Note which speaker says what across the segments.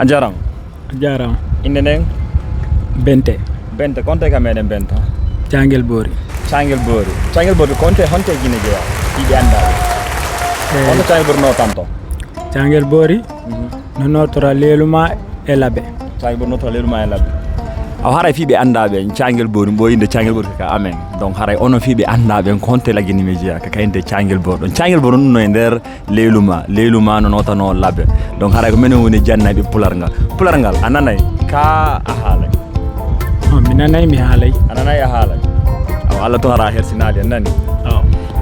Speaker 1: Ajaram.
Speaker 2: Ajaram.
Speaker 1: Inde ndeng?
Speaker 2: Bente.
Speaker 1: Bente, konte ka meɗen benta?
Speaker 2: Cangel Bori.
Speaker 1: Cangel Bori. Cangel Bori konte honte gine jeeya? Yiɗi andaɓe. Honto Cangel Bori notanto?
Speaker 2: Cangel Bori no notora leluma e labbe.
Speaker 1: Cangel Bori notora leluma e labbe. aw haray fiiɓe andaɓe Cangel Bori ɓoyinde Cangel Bori kaka amen donc haray ono fiiɓe andaɓe honte laginimi jeeya ka kayinte Cangel Bori ɗon Cangel Bori ɗum no e nder leyluma no notano labbe donc haray ko minen woni jannaɓe pular ngal a nanay ka a haalay
Speaker 2: mi nanay mi haalay
Speaker 1: a nanay a haalay aw Allah to hara hersinali en nani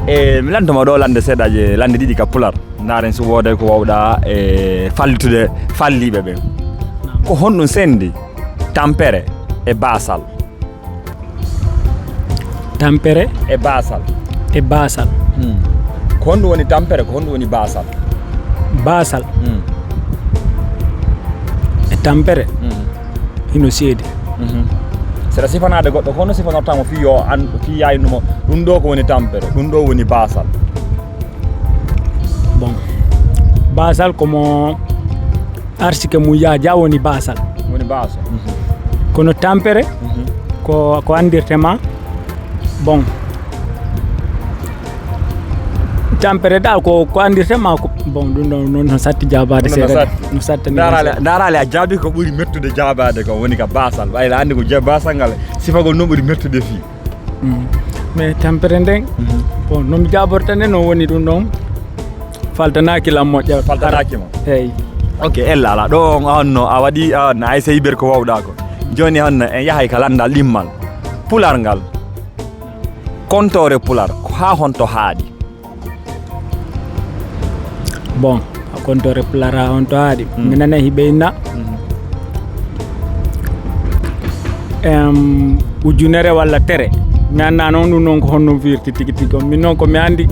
Speaker 1: e mi lantoma ɗo lande seeɗaje lande ɗiɗi ka pular daren so wooday ko wawɗa e fallitude falliɓe ɓen ko honɗum Sendii Tamphere e Basal.
Speaker 2: Tamphere
Speaker 1: e Basal.
Speaker 2: E Basal.
Speaker 1: Ko honɗum woni Tamphere ko honɗum woni Basal.
Speaker 2: Basal. E Tamphere. Hino seedi.
Speaker 1: Seɗa sifanade goɗɗo ko honno sifanortamo fi yo an fi yaynumo ɗum ɗo ko woni Tamphere ɗum ɗo woni Basal.
Speaker 2: Bon. Basal komo arsike mu yaaja woni Basal.
Speaker 1: Woni Basal.
Speaker 2: Kono Tamphere ko andirtema bon Tamphere dal ko andirtema ko bon ɗum no satti jabade seeɗa no sattani
Speaker 1: darale a jaabi ko ɓuuri mettude jabade ko woni ka Basal ɓayla andi ko Basal ngal sifagol noon ɓuuri mettude fi
Speaker 2: mais Tamphere nden bon nomi jabortane no woni ɗum ɗon faltanaki lam moƴƴa
Speaker 1: faltanakima
Speaker 2: eyyi
Speaker 1: ok ella ala ɗo honno a waɗi ay so yiɓer ko wawɗa ko joni honno en yahay ka landal limmal pular ngal kontore pular ko ha honto haaɗi
Speaker 2: bon kontore pular ha honto haaɗi mi nana hiɓe inna ujunere walla tere mi anda noon ɗum noon ko honno firti tigi tigi min noon ko mi andi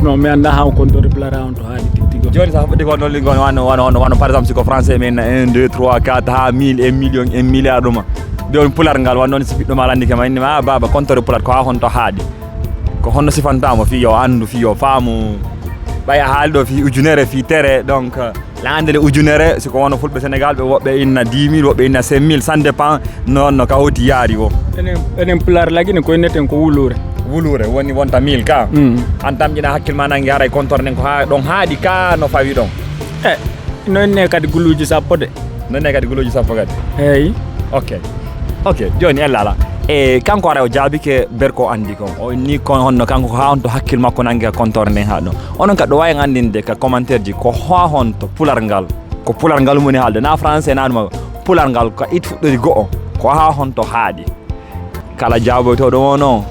Speaker 2: non mi anda ha kontore pular ha honto haaɗi tigi tigi
Speaker 1: joni sa fuɗɗi ko ɗon liggon wano par exemple siko français men 1 2 3 4 ha 1000 1 million 1 milliard ɗuma ɗon pular ngal wan noon si ɓiɗɗo ma landike ma innima baba kontore pular ko ha honto haaɗi ko honno sifantamo fi yo andu fi yo faamu ɓay a haali ɗo fi ujunere fi tere donc la andele ujunere siko wono fulɓe Sénégal ɓe woɓɓe inna 10 000 woɓɓe inna 5 000 ça dépend noon no ka hoti yaari o
Speaker 2: enen pular lagine ko inneten ko wulure
Speaker 1: woni wonta 1000 ka an tamƴina hakkille ma nangi haray compteur nden ko ha ɗon haaɗi ka no fawi ɗon
Speaker 2: nonne kadi guluji sappo de
Speaker 1: nonne kadi guluji sappo kadi
Speaker 2: eyyi
Speaker 1: ok joni ella ala e kanko ara o jaabike berko andi kon o ni kon honno kanko ko ha honto hakkille makko nangi ka compteur nden ha ɗon onon kadi ɗo wawi andinde ka commentaire ji ko ha honto pular ngal ko pular ngal woni haalde na français na ɗuma pular ngal ko it fuɗɗori go'o ko ha honto haaɗi kala jaaboytoɗo wono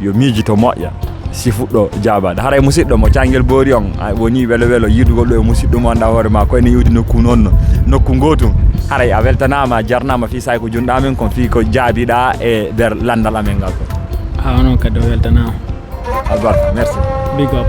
Speaker 1: yo miijito moƴƴa si fuɗɗo jaabade haray musidɗo mo Cangel Bori on woni welo yidugol ɗo e musidɗo mo anda hoore ma ko ene yiwdi nokku noon nokku gotum haray a weltanama jarnama fi say ko junɗa men kon fi ko jaabiɗa e nder landal amen ngal ko
Speaker 2: onon kadi o weltanama
Speaker 1: albarka merci
Speaker 2: big up